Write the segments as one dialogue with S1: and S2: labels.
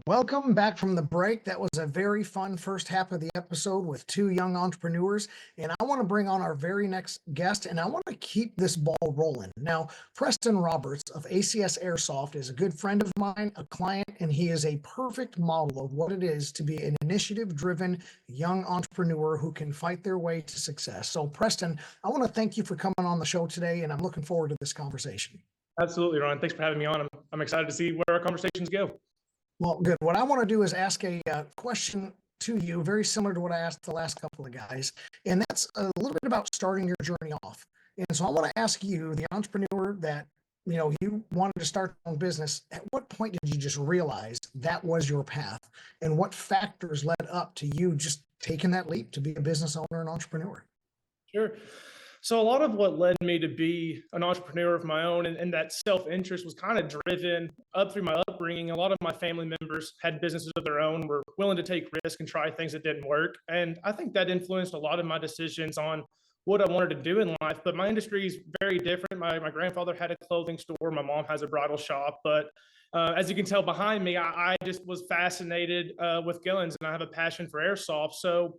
S1: Welcome back from the break. That was a very fun first half of the episode with two young entrepreneurs. And I want to bring on our very next guest, and I want to keep this ball rolling. Now, Preston Roberts of ACS Airsoft is a good friend of mine, a client, and he is a perfect model of what it is to be an initiative driven young entrepreneur who can fight their way to success. So, Preston, I want to thank you for coming on the show today, and I'm looking forward to this conversation.
S2: Absolutely, Ryan. Thanks for having me on. I'm excited to see where our conversations go.
S1: Well, good. What I want to do is ask a question to you, very similar to what I asked the last couple of guys, and that's a little bit about starting your journey off. And so I want to ask you, the entrepreneur that you wanted to start your own business. At what point did you just realize that was your path, and what factors led up to you just taking that leap to be a business owner and entrepreneur?
S2: Sure. So a lot of what led me to be an entrepreneur of my own and that self-interest was kind of driven up through my upbringing. A lot of my family members had businesses of their own, were willing to take risks and try things that didn't work. And I think that influenced a lot of my decisions on what I wanted to do in life. But my industry is very different. My grandfather had a clothing store. My mom has a bridal shop. But as you can tell behind me, I just was fascinated with guns, and I have a passion for airsoft. So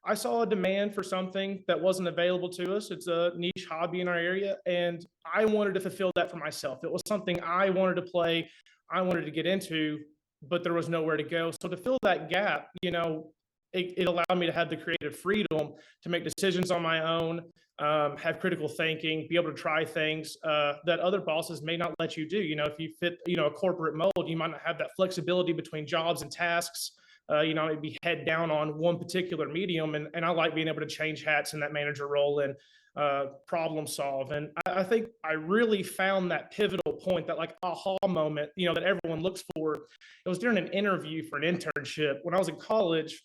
S2: I saw a demand for something that wasn't available to us. It's a niche hobby in our area, and I wanted to fulfill that for myself. It was something I wanted to play, I wanted to get into, but there was nowhere to go. So to fill that gap, it allowed me to have the creative freedom to make decisions on my own, have critical thinking, be able to try things that other bosses may not let you do. If you fit, a corporate mold, you might not have that flexibility between jobs and tasks. I'd be head down on one particular medium, and I like being able to change hats in that manager role and problem solve. And I think I really found that pivotal point, that like aha moment, that everyone looks for. It was during an interview for an internship when I was in college.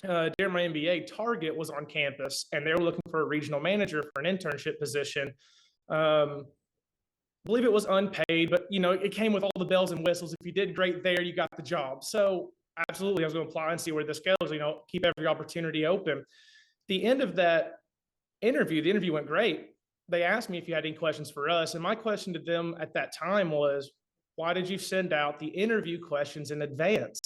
S2: During my MBA, Target was on campus, and they were looking for a regional manager for an internship position. I believe it was unpaid, but it came with all the bells and whistles. If you did great there, you got the job. So absolutely, I was going to apply and see where this goes. Keep every opportunity open. The end of that interview, the interview went great. They asked me if you had any questions for us, and my question to them at that time was, why did you send out the interview questions in advance?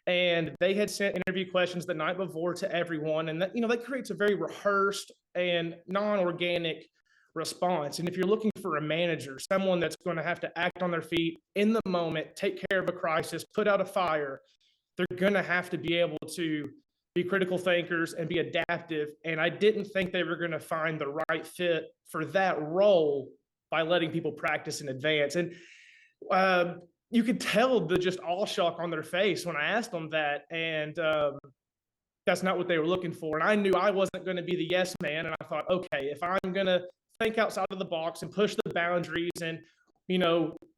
S2: And they had sent interview questions the night before to everyone, and that creates a very rehearsed and non-organic response. And if you're looking for a manager, someone that's going to have to act on their feet in the moment, take care of a crisis, put out a fire, they're going to have to be able to be critical thinkers and be adaptive. And I didn't think they were going to find the right fit for that role by letting people practice in advance. And you could tell the just all shock on their face when I asked them that. And that's not what they were looking for. And I knew I wasn't going to be the yes man. And I thought, okay, if I'm going to think outside of the box and push the boundaries and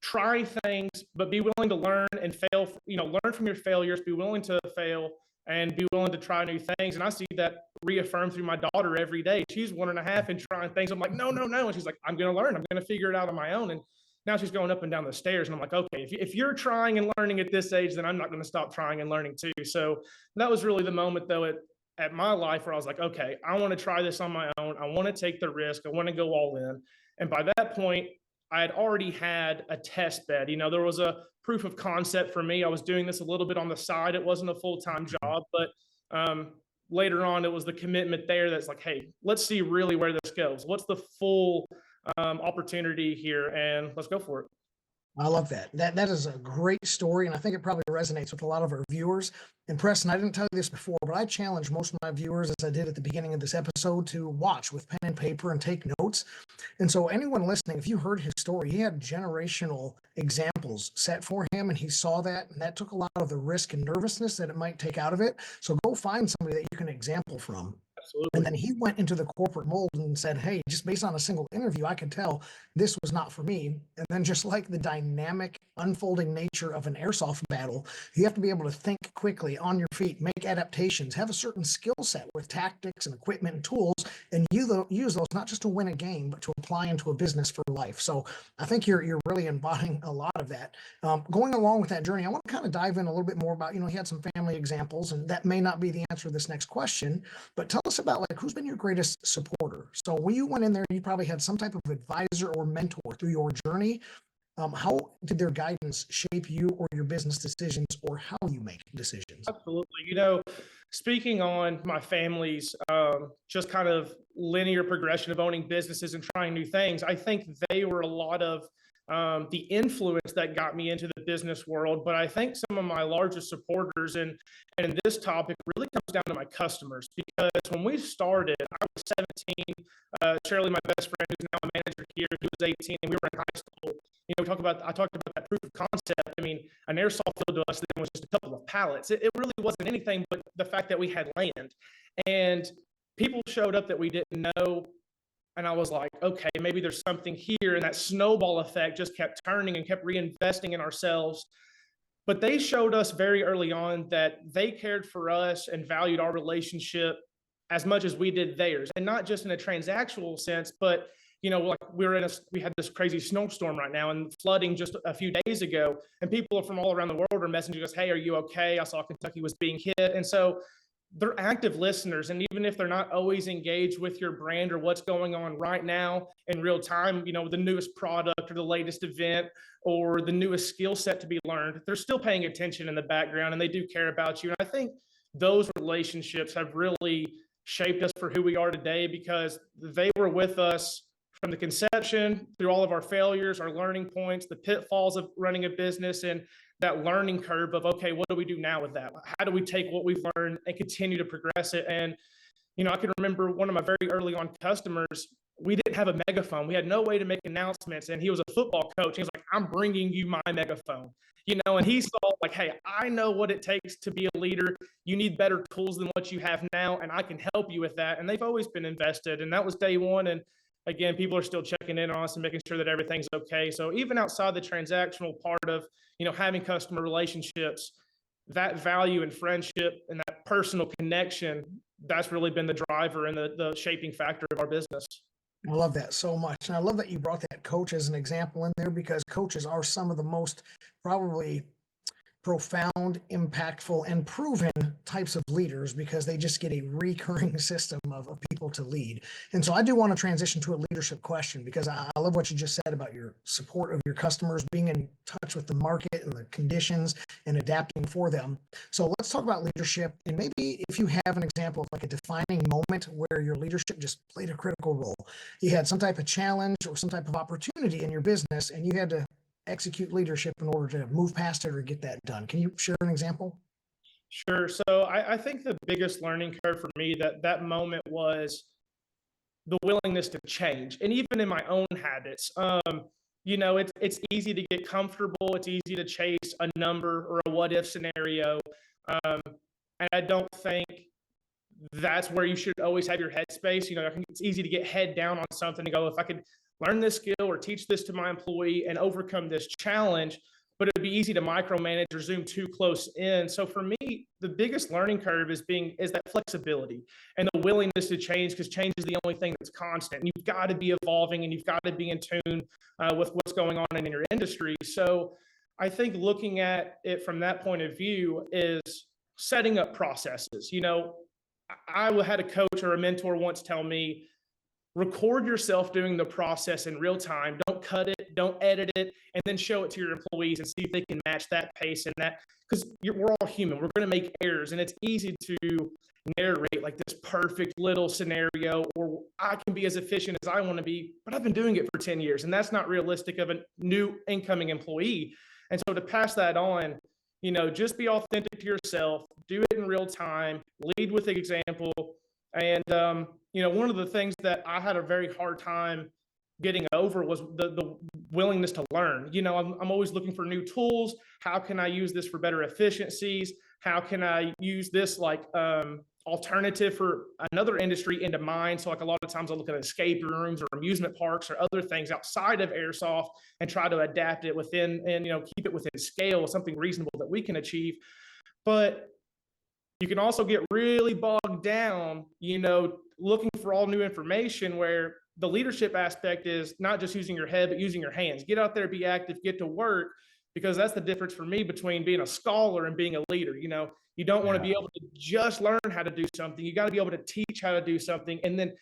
S2: try things, but be willing to learn and fail, learn from your failures, be willing to fail and be willing to try new things. And I see that reaffirmed through my daughter every day. She's 1.5 and trying things. I'm like, no. And she's like, I'm going to learn. I'm going to figure it out on my own. And now she's going up and down the stairs. And I'm like, okay, if you're trying and learning at this age, then I'm not going to stop trying and learning too. So that was really the moment, though, at my life where I was like, okay, I want to try this on my own. I want to take the risk. I want to go all in. And by that point, I had already had a test bed. There was a proof of concept for me. I was doing this a little bit on the side. It wasn't a full-time job, but later on, it was the commitment there that's like, hey, let's see really where this goes. What's the full opportunity here? And let's go for it.
S1: I love that. That is a great story, and I think it probably resonates with a lot of our viewers. And Preston, I didn't tell you this before, but I challenge most of my viewers, as I did at the beginning of this episode, to watch with pen and paper and take notes. And so anyone listening, if you heard his story, he had generational examples set for him, and he saw that, and that took a lot of the risk and nervousness that it might take out of it. So go find somebody that you can example from.
S2: Absolutely.
S1: And then he went into the corporate mold and said, hey, just based on a single interview, I could tell this was not for me. And then just like the dynamic unfolding nature of an airsoft battle, you have to be able to think quickly on your feet, make adaptations, have a certain skill set with tactics and equipment and tools, and use those not just to win a game, but to apply into a business for life. So I think you're really embodying a lot of that. Going along with that journey, I want to kind of dive in a little bit more about, he had some family examples, and that may not be the answer to this next question, but tell us about who's been your greatest supporter. So when you went in there, you probably had some type of advisor or mentor through your journey. How did their guidance shape you or your business decisions, or how you make decisions?
S2: Absolutely. Speaking on my family's just kind of linear progression of owning businesses and trying new things, I think they were a lot of the influence that got me into the business world. But I think some of my largest supporters and in this topic really comes down to my customers, because when we started, I was 17. Shirley, my best friend, who's now a manager here, who was 18, and we were in high school. I talked about that proof of concept. I mean, an airsoft field to us then was just a couple of pallets. It really wasn't anything but the fact that we had land. And people showed up that we didn't know. And I was like, okay, maybe there's something here. And that snowball effect just kept turning and kept reinvesting in ourselves. But they showed us very early on that they cared for us and valued our relationship as much as we did theirs. And not just in a transactional sense, but like we had this crazy snowstorm right now and flooding just a few days ago, and people from all around the world are messaging us, hey, are you okay? I saw Kentucky was being hit. And so they're active listeners. And even if they're not always engaged with your brand or what's going on right now in real time, the newest product or the latest event or the newest skill set to be learned, they're still paying attention in the background and they do care about you. And I think those relationships have really shaped us for who we are today, because they were with us from the conception through all of our failures, our learning points, the pitfalls of running a business, and that learning curve of, okay, what do we do now with that? How do we take what we've learned and continue to progress it? And, I can remember one of my very early on customers, we didn't have a megaphone. We had no way to make announcements. And he was a football coach. He was like, I'm bringing you my megaphone, and he saw like, hey, I know what it takes to be a leader. You need better tools than what you have now, and I can help you with that. And they've always been invested. And that was day one. And again, people are still checking in on us and making sure that everything's okay. So even outside the transactional part of, having customer relationships, that value and friendship and that personal connection, that's really been the driver and the shaping factor of our business.
S1: I love that so much. And I love that you brought that coach as an example in there, because coaches are some of the most probably profound, impactful, and proven types of leaders, because they just get a recurring system of people to lead. And so I do want to transition to a leadership question, because I love what you just said about your support of your customers, being in touch with the market and the conditions and adapting for them. So let's talk about leadership, and maybe if you have an example of like a defining moment where your leadership just played a critical role. You had some type of challenge or some type of opportunity in your business, and you had to execute leadership in order to move past it or get that done. Can you share an example?
S2: Sure. So I think the biggest learning curve for me, that moment, was the willingness to change. And even in my own habits, it's easy to get comfortable. It's easy to chase a number or a what if scenario. And I don't think that's where you should always have your headspace. I think it's easy to get head down on something and go, if I could learn this skill or teach this to my employee and overcome this challenge, but it'd be easy to micromanage or zoom too close in. So for me, the biggest learning curve is that flexibility and the willingness to change, because change is the only thing that's constant. And you've got to be evolving and you've got to be in tune with what's going on in your industry. So I think looking at it from that point of view is setting up processes. I had a coach or a mentor once tell me, record yourself doing the process in real time. Don't cut it, don't edit it, and then show it to your employees and see if they can match that pace and that, because we're all human. We're going to make errors, and it's easy to narrate like this perfect little scenario, or I can be as efficient as I want to be, but I've been doing it for 10 years, and that's not realistic of a new incoming employee. And so to pass that on, just be authentic to yourself, do it in real time, lead with example. And, one of the things that I had a very hard time getting over was the willingness to learn. I'm always looking for new tools. How can I use this for better efficiencies? How can I use this like alternative for another industry into mine? So like a lot of times I look at escape rooms or amusement parks or other things outside of airsoft and try to adapt it within and, keep it within scale, something reasonable that we can achieve. But you can also get really bogged down, looking for all new information, where the leadership aspect is not just using your head, but using your hands. Get out there, be active, get to work. because that's the difference for me between being a scholar and being a leader. You don't want to be able to just learn how to do something. You got to be able to teach how to do something, and then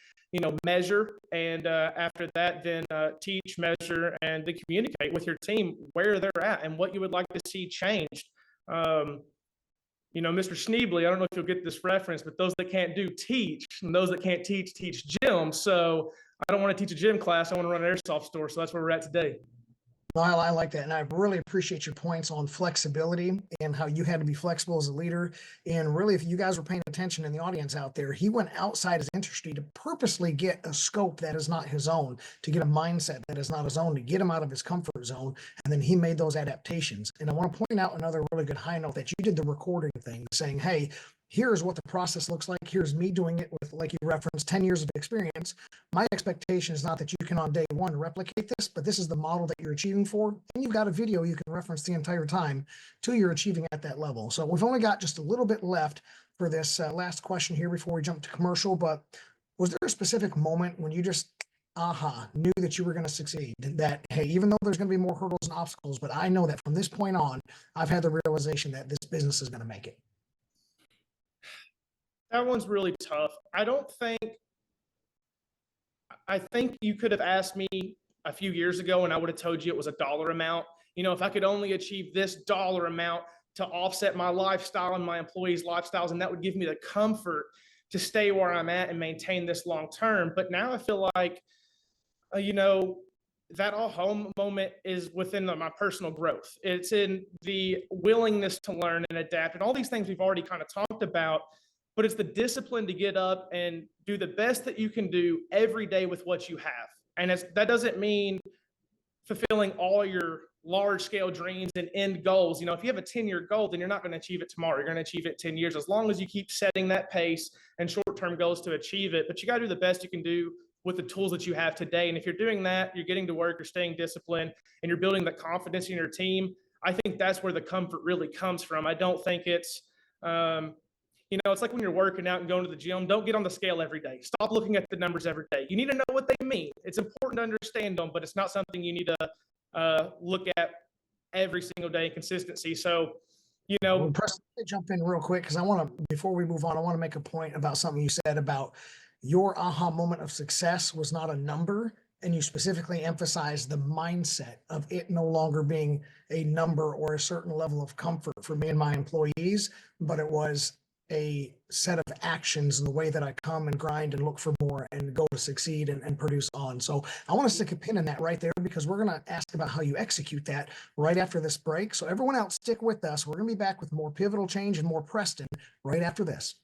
S2: measure, and after that then teach, measure, and then communicate with your team where they're at and what you would like to see changed. Mr. Schneebly, I don't know if you'll get this reference, but those that can't do teach, and those that can't teach gym. So I don't want to teach a gym class, I want to run an airsoft store. So that's where we're at today.
S1: No, I like that. And I really appreciate your points on flexibility and how you had to be flexible as a leader. And really, if you guys were paying attention in the audience out there, he went outside his industry to purposely get a scope that is not his own, to get a mindset that is not his own, to get him out of his comfort zone. And then he made those adaptations. And I want to point out another really good high note that you did the recording thing, saying, hey, here's what the process looks like. Here's me doing it with, like you referenced, 10 years of experience. My expectation is not that you can on day one replicate this, but this is the model that you're achieving for. And you've got a video you can reference the entire time till you're achieving at that level. So we've only got just a little bit left for this last question here before we jump to commercial. But was there a specific moment when you just knew that you were going to succeed, that, hey, even though there's going to be more hurdles and obstacles, but I know that from this point on, I've had the realization that this business is going to make it?
S2: That one's really tough. I think you could have asked me a few years ago and I would have told you it was a dollar amount. If I could only achieve this dollar amount to offset my lifestyle and my employees' lifestyles, and that would give me the comfort to stay where I'm at and maintain this long term. But now I feel like, that aha moment is within my personal growth. It's in the willingness to learn and adapt and all these things we've already kind of talked about. But it's the discipline to get up and do the best that you can do every day with what you have. And that doesn't mean fulfilling all your large scale dreams and end goals. If you have a 10-year goal, then you're not going to achieve it tomorrow. You're going to achieve it 10 years, as long as you keep setting that pace and short-term goals to achieve it. But you got to do the best you can do with the tools that you have today. And if you're doing that, you're getting to work, you're staying disciplined, and you're building the confidence in your team. I think that's where the comfort really comes from. I don't think it's, it's like when you're working out and going to the gym, don't get on the scale every day. Stop looking at the numbers every day. You need to know what they mean. It's important to understand them, but it's not something you need to look at every single day in consistency. So,
S1: Well, Preston, let me jump in real quick, because before we move on, I want to make a point about something you said about your aha moment of success was not a number. And you specifically emphasized the mindset of it no longer being a number or a certain level of comfort for me and my employees, but it was a set of actions in the way that I come and grind and look for more and go to succeed and produce on. So I want to stick a pin in that right there, because we're going to ask about how you execute that right after this break. So everyone else, stick with us. We're going to be back with more Pivotal Change and more Preston right after this.